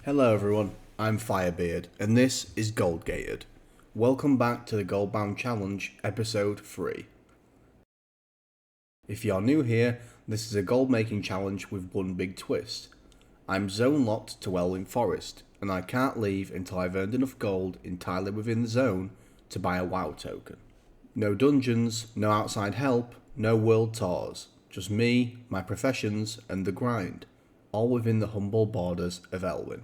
Hello everyone, I'm Firebeard, and this is Goldgated. Welcome back to the Goldbound Challenge, Ep.3. If you're new here, this is a gold making challenge with one big twist. I'm zone locked to Elwynn Forest, and I can't leave until I've earned enough gold entirely within the zone to buy a WoW token. No dungeons, no outside help, no world tours, just me, my professions, and the grind, all within the humble borders of Elwynn.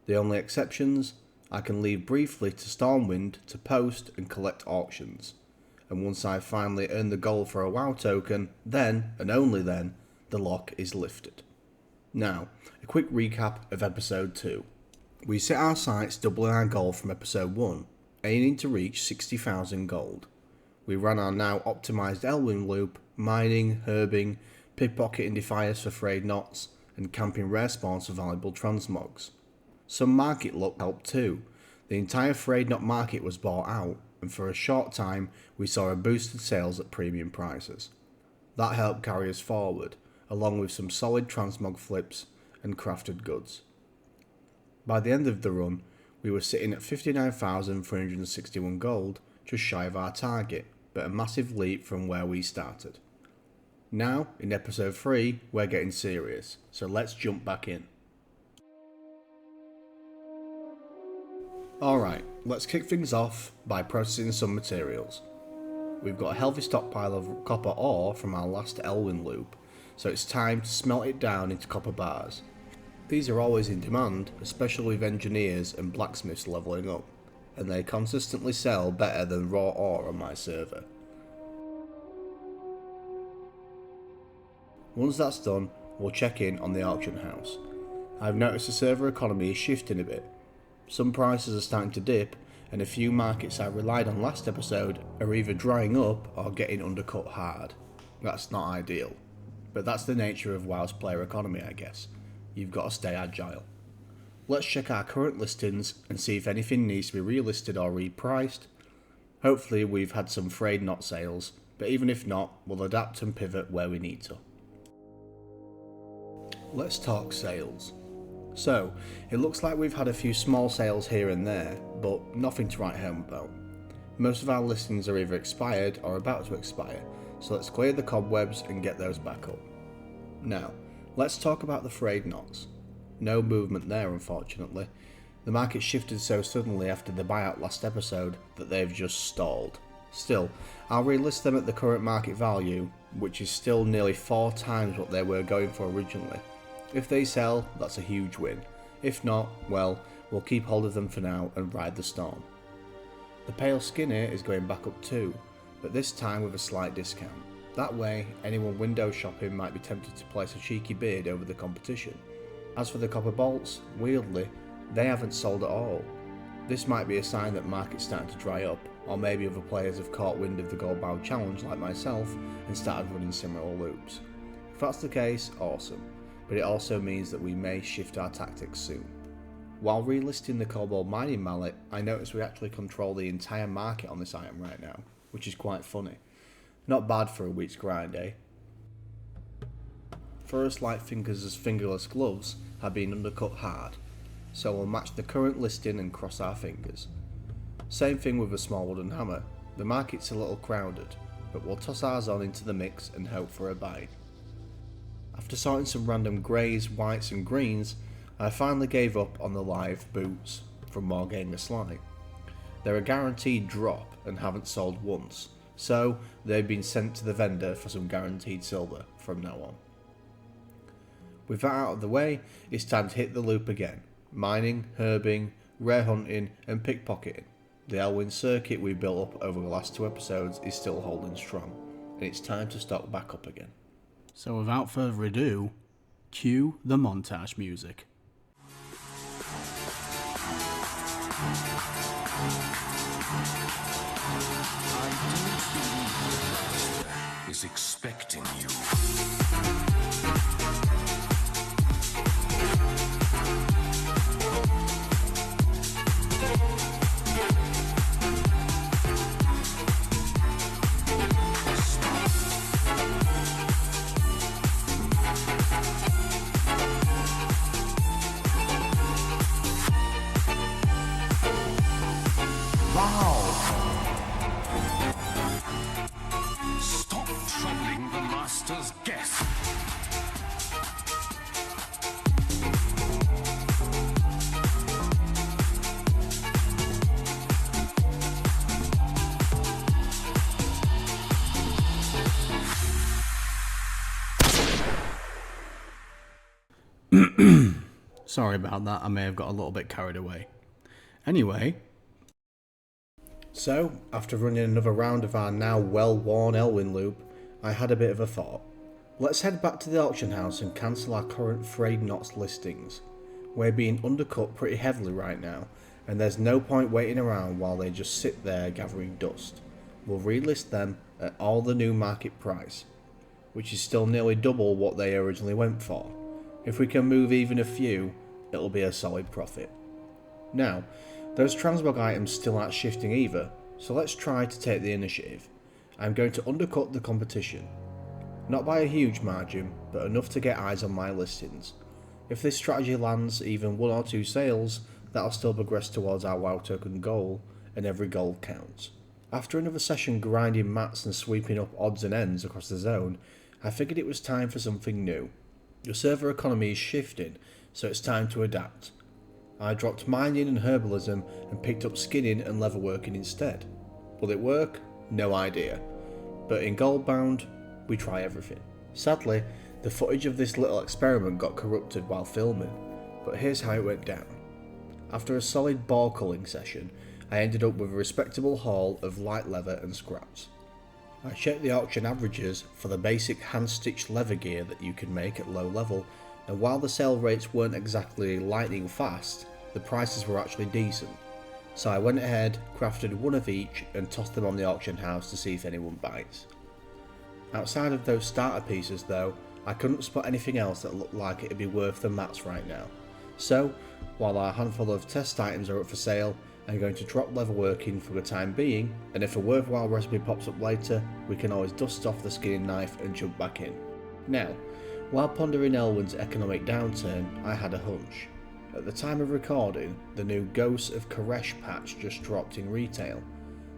The only exceptions, I can leave briefly to Stormwind to post and collect auctions, and once I've finally earned the gold for a WoW token, then, and only then, the lock is lifted. Now, a quick recap of Episode 2. We set our sights doubling our goal from Episode 1, aiming to reach 60,000 gold. We ran our now optimised Elwynn loop, mining, herbing, pickpocketing defiers for frayed knots, and camping rare spawns for valuable transmogs. Some market luck helped too. The entire frayed knot market was bought out, and for a short time we saw a boosted sales at premium prices. That helped carry us forward, along with some solid transmog flips and crafted goods. By the end of the run, we were sitting at 59,361 gold, just shy of our target, but a massive leap from where we started. Now, in Episode 3, we're getting serious, so let's jump back in. Alright, let's kick things off by processing some materials. We've got a healthy stockpile of copper ore from our last Elwynn loop, so it's time to smelt it down into copper bars. These are always in demand, especially with engineers and blacksmiths levelling up, and they consistently sell better than raw ore on my server. Once that's done, we'll check in on the auction house. I've noticed the server economy is shifting a bit. Some prices are starting to dip, and a few markets I relied on last episode are either drying up or getting undercut hard. That's not ideal, but that's the nature of WoW's player economy, I guess. You've got to stay agile. Let's check our current listings and see if anything needs to be relisted or repriced. Hopefully we've had some frayed knot sales, but even if not, we'll adapt and pivot where we need to. Let's talk sales. So, it looks like we've had a few small sales here and there, but nothing to write home about. Most of our listings are either expired or about to expire, so let's clear the cobwebs and get those back up. Now, let's talk about the frayed knots. No movement there, unfortunately. The market shifted so suddenly after the buyout last episode that they've just stalled. Still, I'll relist them at the current market value, which is still nearly 4 times what they were going for originally. If they sell, that's a huge win. If not, well, we'll keep hold of them for now and ride the storm. The pale skinner is going back up too, but this time with a slight discount. That way, anyone window shopping might be tempted to place a cheeky bid over the competition. As for the copper bolts, weirdly, they haven't sold at all. This might be a sign that market's starting to dry up, or maybe other players have caught wind of the Goldbound challenge like myself and started running similar loops. If that's the case, awesome. But it also means that we may shift our tactics soon. While relisting the cobalt mining mallet, I noticed we actually control the entire market on this item right now, which is quite funny. Not bad for a week's grind, eh? First Light Fingers' fingerless gloves have been undercut hard, so we'll match the current listing and cross our fingers. Same thing with a small wooden hammer. The market's a little crowded, but we'll toss ours on into the mix and hope for a buy. After sorting some random greys, whites and greens, I finally gave up on the live boots from Wargamer Sly. They're a guaranteed drop and haven't sold once, so they've been sent to the vendor for some guaranteed silver from now on. With that out of the way, it's time to hit the loop again. Mining, herbing, rare hunting and pickpocketing. The Elwynn circuit we built up over the last 2 episodes is still holding strong, and it's time to stock back up again. So without further ado, cue the montage music. Is expecting you. Stop troubling the master's guest. Sorry about that, I may have got a little bit carried away. Anyway, So, after running another round of our now well-worn Elwynn loop, I had a bit of a thought. Let's head back to the auction house and cancel our current frayed knots listings. We're being undercut pretty heavily right now, and there's no point waiting around while they just sit there gathering dust. We'll relist them at all the new market price, which is still nearly double what they originally went for. If we can move even a few, it'll be a solid profit. Now, those transmog items still aren't shifting either, so let's try to take the initiative. I'm going to undercut the competition. Not by a huge margin, but enough to get eyes on my listings. If this strategy lands even 1 or 2 sales, that'll still progress towards our WoW token goal, and every gold counts. After another session grinding mats and sweeping up odds and ends across the zone, I figured it was time for something new. The server economy is shifting, so it's time to adapt. I dropped mining and herbalism and picked up skinning and leatherworking instead. Will it work? No idea. But in Goldbound, we try everything. Sadly, the footage of this little experiment got corrupted while filming, but here's how it went down. After a solid ball culling session, I ended up with a respectable haul of light leather and scraps. I checked the auction averages for the basic hand-stitched leather gear that you can make at low level, and while the sale rates weren't exactly lightning fast, the prices were actually decent. So I went ahead, crafted one of each, and tossed them on the auction house to see if anyone bites. Outside of those starter pieces though, I couldn't spot anything else that looked like it'd be worth the mats right now. So, while our handful of test items are up for sale, I'm going to drop leatherworking for the time being, and if a worthwhile recipe pops up later, we can always dust off the skinning knife and jump back in. Now, while pondering Elwynn's economic downturn, I had a hunch. At the time of recording, the new Ghosts of Koresh patch just dropped in retail.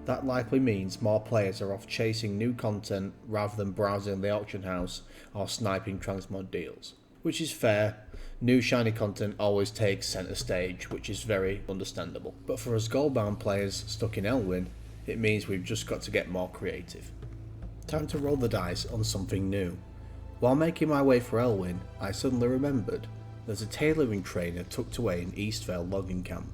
That likely means more players are off chasing new content rather than browsing the auction house or sniping transmod deals. Which is fair, new shiny content always takes centre stage, which is very understandable. But for us Goldbound players stuck in Elwynn, it means we've just got to get more creative. Time to roll the dice on something new. While making my way for Elwynn, I suddenly remembered there's a tailoring trainer tucked away in Eastvale logging camp.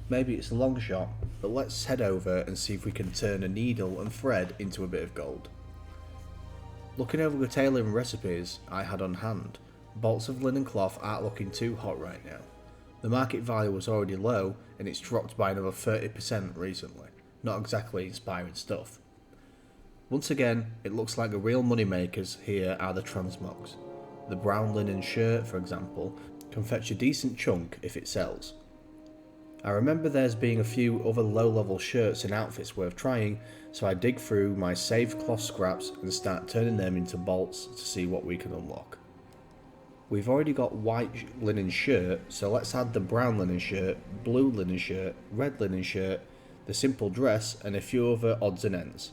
Maybe it's a long shot, but let's head over and see if we can turn a needle and thread into a bit of gold. Looking over the tailoring recipes I had on hand, bolts of linen cloth aren't looking too hot right now. The market value was already low and it's dropped by another 30% recently. Not exactly inspiring stuff. Once again, it looks like the real money makers here are the transmogs. The brown linen shirt, for example, can fetch a decent chunk if it sells. I remember there's being a few other low-level shirts and outfits worth trying, so I dig through my saved cloth scraps and start turning them into bolts to see what we can unlock. We've already got white linen shirt, so let's add the brown linen shirt, blue linen shirt, red linen shirt, the simple dress, and a few other odds and ends.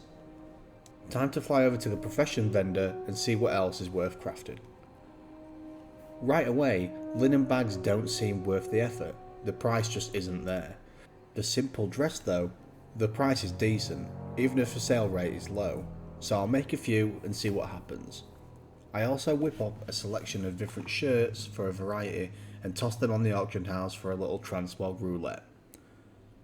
Time to fly over to the profession vendor and see what else is worth crafting. Right away, linen bags don't seem worth the effort. The price just isn't there. The simple dress though, the price is decent, even if the sale rate is low, so I'll make a few and see what happens. I also whip up a selection of different shirts for a variety and toss them on the auction house for a little transmog roulette.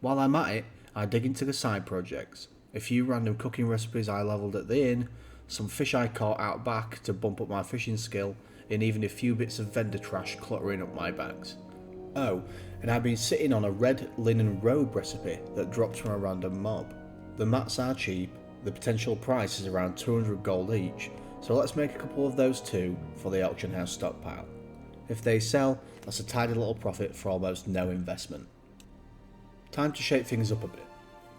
While I'm at it, I dig into the side projects, a few random cooking recipes I levelled at the inn, some fish I caught out back to bump up my fishing skill, and even a few bits of vendor trash cluttering up my bags. Oh, and I've been sitting on a red linen robe recipe that dropped from a random mob. The mats are cheap, the potential price is around 200 gold each, so let's make a couple of those too for the auction house stockpile. If they sell, that's a tidy little profit for almost no investment. Time to shake things up a bit.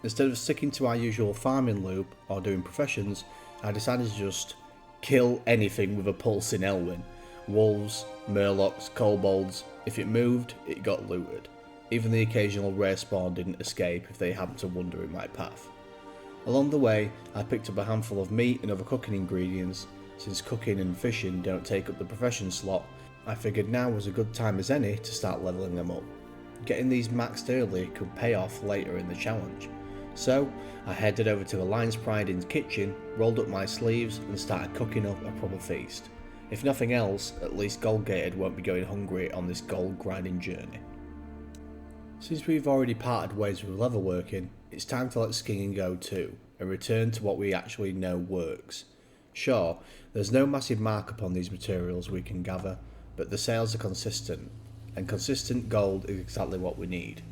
Instead of sticking to our usual farming loop or doing professions, I decided to just kill anything with a pulse in Elwynn. Wolves, murlocs, kobolds, if it moved, it got looted. Even the occasional rare spawn didn't escape if they happened to wander in my path. Along the way, I picked up a handful of meat and other cooking ingredients. Since cooking and fishing don't take up the profession slot, I figured now was a good time as any to start leveling them up. Getting these maxed early could pay off later in the challenge. So, I headed over to the Lion's Pride Inn's kitchen, rolled up my sleeves and started cooking up a proper feast. If nothing else, at least Goldgated won't be going hungry on this gold grinding journey. Since we've already parted ways with leatherworking, it's time to let skiing go too, and return to what we actually know works. Sure, there's no massive markup on these materials we can gather, but the sales are consistent, and consistent gold is exactly what we need.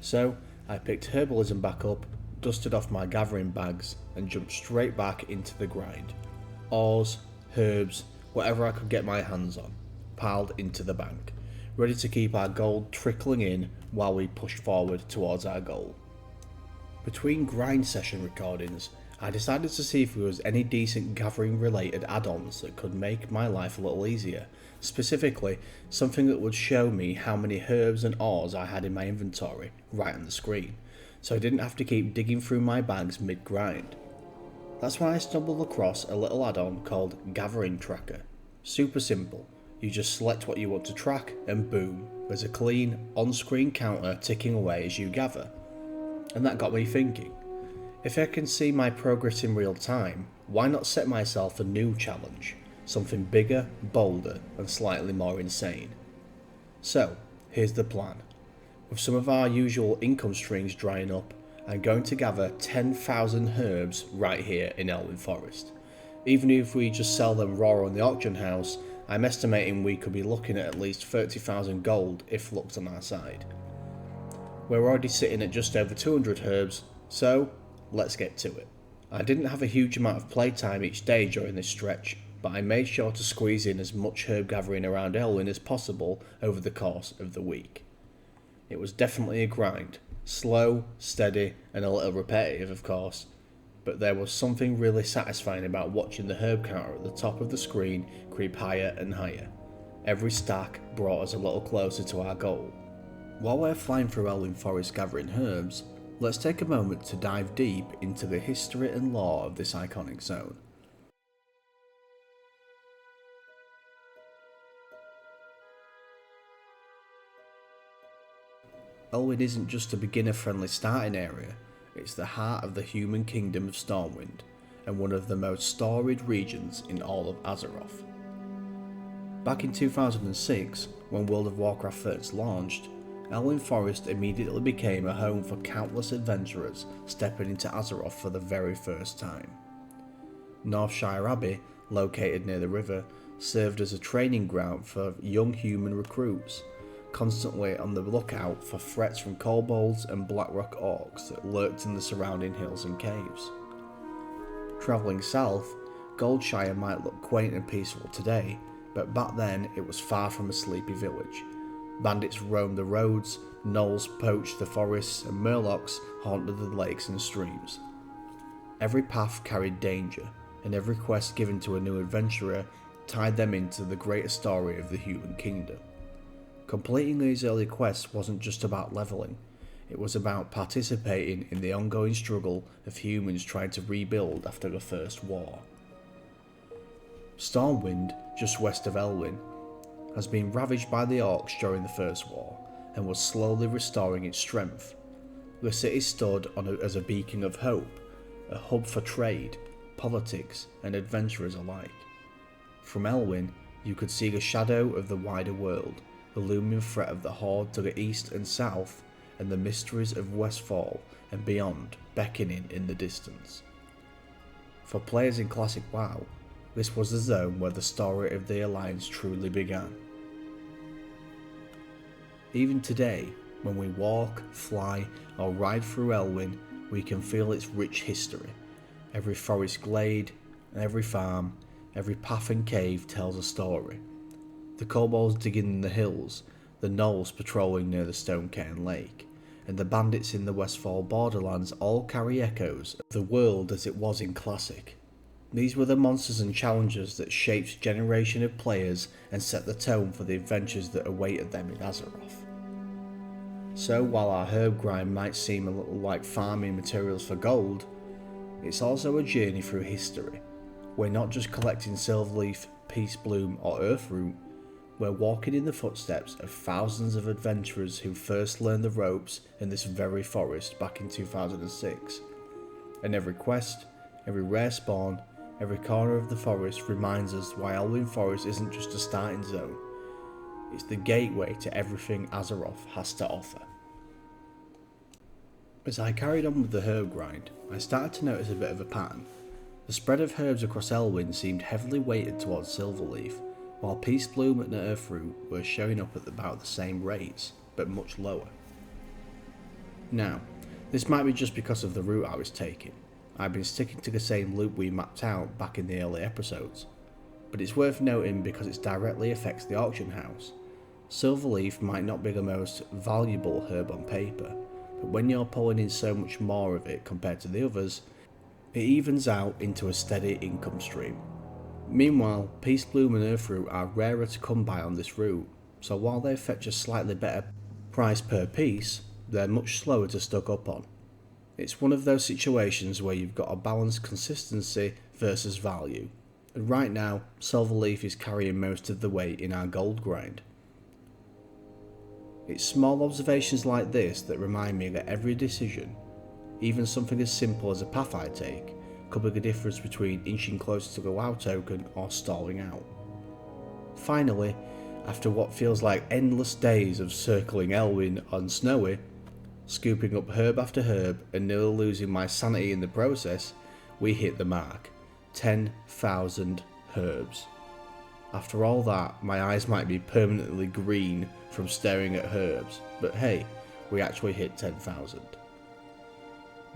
So, I picked herbalism back up, dusted off my gathering bags, and jumped straight back into the grind. Ores, herbs, whatever I could get my hands on, piled into the bank, ready to keep our gold trickling in while we push forward towards our goal. Between grind session recordings, I decided to see if there was any decent gathering related add-ons that could make my life a little easier, specifically something that would show me how many herbs and ores I had in my inventory right on the screen, so I didn't have to keep digging through my bags mid-grind. That's when I stumbled across a little add-on called Gathering Tracker. Super simple, you just select what you want to track and boom, there's a clean on-screen counter ticking away as you gather. And that got me thinking, if I can see my progress in real time, why not set myself a new challenge? Something bigger, bolder, and slightly more insane. So, here's the plan. With some of our usual income streams drying up, I'm going to gather 10,000 herbs right here in Elwynn Forest. Even if we just sell them raw on the auction house, I'm estimating we could be looking at least 30,000 gold if luck's on our side. We're already sitting at just over 200 herbs, so let's get to it. I didn't have a huge amount of playtime each day during this stretch, but I made sure to squeeze in as much herb gathering around Elwynn as possible over the course of the week. It was definitely a grind, slow, steady, and a little repetitive of course, but there was something really satisfying about watching the herb counter at the top of the screen creep higher and higher. Every stack brought us a little closer to our goal. While we're flying through Elwynn Forest gathering herbs, let's take a moment to dive deep into the history and lore of this iconic zone. Elwynn isn't just a beginner-friendly starting area, it's the heart of the human kingdom of Stormwind, and one of the most storied regions in all of Azeroth. Back in 2006, when World of Warcraft first launched, Elwynn Forest immediately became a home for countless adventurers stepping into Azeroth for the very first time. Northshire Abbey, located near the river, served as a training ground for young human recruits, constantly on the lookout for threats from kobolds and Blackrock orcs that lurked in the surrounding hills and caves. Travelling south, Goldshire might look quaint and peaceful today, but back then it was far from a sleepy village. Bandits roamed the roads, gnolls poached the forests, and murlocs haunted the lakes and streams. Every path carried danger, and every quest given to a new adventurer tied them into the greater story of the human kingdom. Completing these early quests wasn't just about leveling, it was about participating in the ongoing struggle of humans trying to rebuild after the First War. Stormwind, just west of Elwynn, has been ravaged by the orcs during the First War, and was slowly restoring its strength. The city stood as a beacon of hope, a hub for trade, politics, and adventurers alike. From Elwynn, you could see the shadow of the wider world, the looming threat of the Horde to the east and south, and the mysteries of Westfall and beyond beckoning in the distance. For players in Classic WoW, this was the zone where the story of the Alliance truly began. Even today, when we walk, fly, or ride through Elwynn, we can feel its rich history. Every forest glade, every farm, every path and cave tells a story. The kobolds digging in the hills, the gnolls patrolling near the Stone Cairn Lake, and the bandits in the Westfall borderlands all carry echoes of the world as it was in Classic. These were the monsters and challenges that shaped generation of players and set the tone for the adventures that awaited them in Azeroth. So while our herb grind might seem a little like farming materials for gold, it's also a journey through history. We're not just collecting silverleaf, peace bloom or earthroot, we're walking in the footsteps of thousands of adventurers who first learned the ropes in this very forest back in 2006. And every quest, every rare spawn, every corner of the forest reminds us why Elwynn Forest isn't just a starting zone. It's the gateway to everything Azeroth has to offer. As I carried on with the herb grind, I started to notice a bit of a pattern. The spread of herbs across Elwynn seemed heavily weighted towards silverleaf, while peace bloom and earthroot were showing up at about the same rates, but much lower. Now, this might be just because of the route I was taking. I've been sticking to the same loop we mapped out back in the early episodes, but it's worth noting because it directly affects the auction house. Silverleaf might not be the most valuable herb on paper, but when you're pulling in so much more of it compared to the others, it evens out into a steady income stream. Meanwhile, peace bloom and earthroot are rarer to come by on this route, so while they fetch a slightly better price per piece, they're much slower to stock up on. It's one of those situations where you've got to balance consistency versus value, and right now, silverleaf is carrying most of the weight in our gold grind. It's small observations like this that remind me that every decision, even something as simple as a path I take, could be the difference between inching closer to the WoW token or stalling out. Finally, after what feels like endless days of circling Elwynn on Snowy, scooping up herb after herb and nearly losing my sanity in the process, we hit the mark. 10,000 herbs. After all that, my eyes might be permanently green from staring at herbs, but hey, we actually hit 10,000.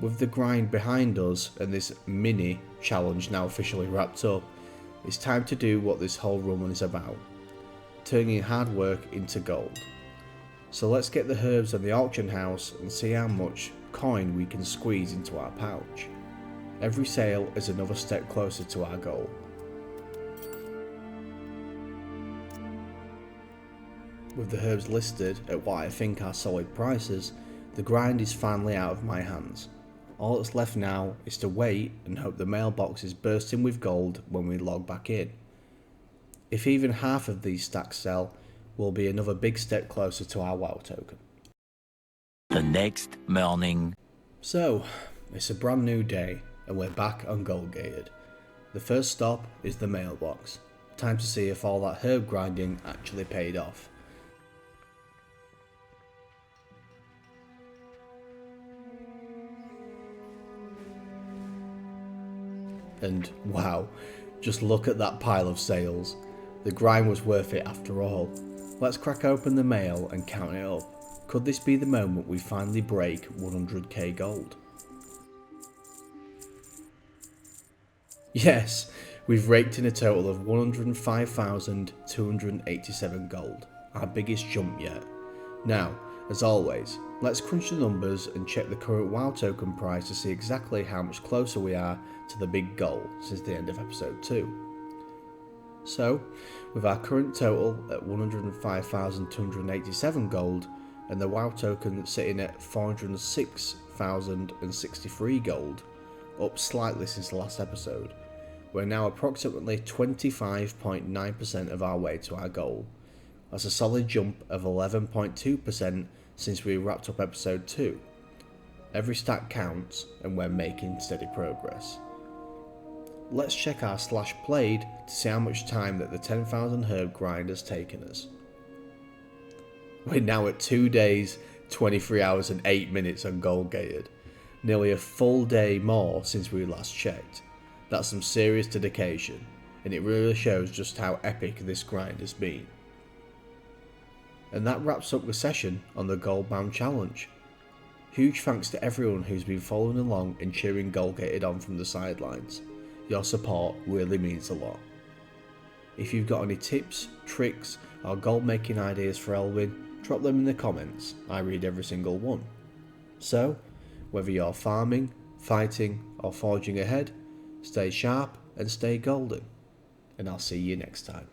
With the grind behind us and this mini challenge now officially wrapped up, it's time to do what this whole run is about, turning hard work into gold. So let's get the herbs on the auction house and see how much coin we can squeeze into our pouch. Every sale is another step closer to our goal. With the herbs listed at what I think are solid prices, the grind is finally out of my hands. All that's left now is to wait and hope the mailbox is bursting with gold when we log back in. If even half of these stacks sell, we'll be another big step closer to our WoW token. The next morning. So, it's a brand new day and we're back on Goldgated. The first stop is the mailbox. Time to see if all that herb grinding actually paid off. And wow, just look at that pile of sales. The grind was worth it after all. Let's crack open the mail and count it up. Could this be the moment we finally break 100k gold? Yes, we've raked in a total of 105,287 gold, our biggest jump yet. Now, as always, let's crunch the numbers and check the current WoW token price to see exactly how much closer we are to the big goal since the end of episode 2. So, with our current total at 105,287 gold and the WoW token sitting at 406,063 gold, up slightly since the last episode, we're now approximately 25.9% of our way to our goal. That's a solid jump of 11.2% since we wrapped up episode 2. Every stack counts and we're making steady progress. Let's check our slash played to see how much time that the 10,000 herb grind has taken us. We're now at 2 days, 23 hours and 8 minutes on Goldgated. Nearly a full day more since we last checked. That's some serious dedication, and it really shows just how epic this grind has been. And that wraps up the session on the Goldbound challenge. Huge thanks to everyone who's been following along and cheering Goldgated on from the sidelines. Your support really means a lot. If you've got any tips, tricks, or gold making ideas for Elwynn, drop them in the comments. I read every single one. So, whether you're farming, fighting, or forging ahead, stay sharp and stay golden. And I'll see you next time.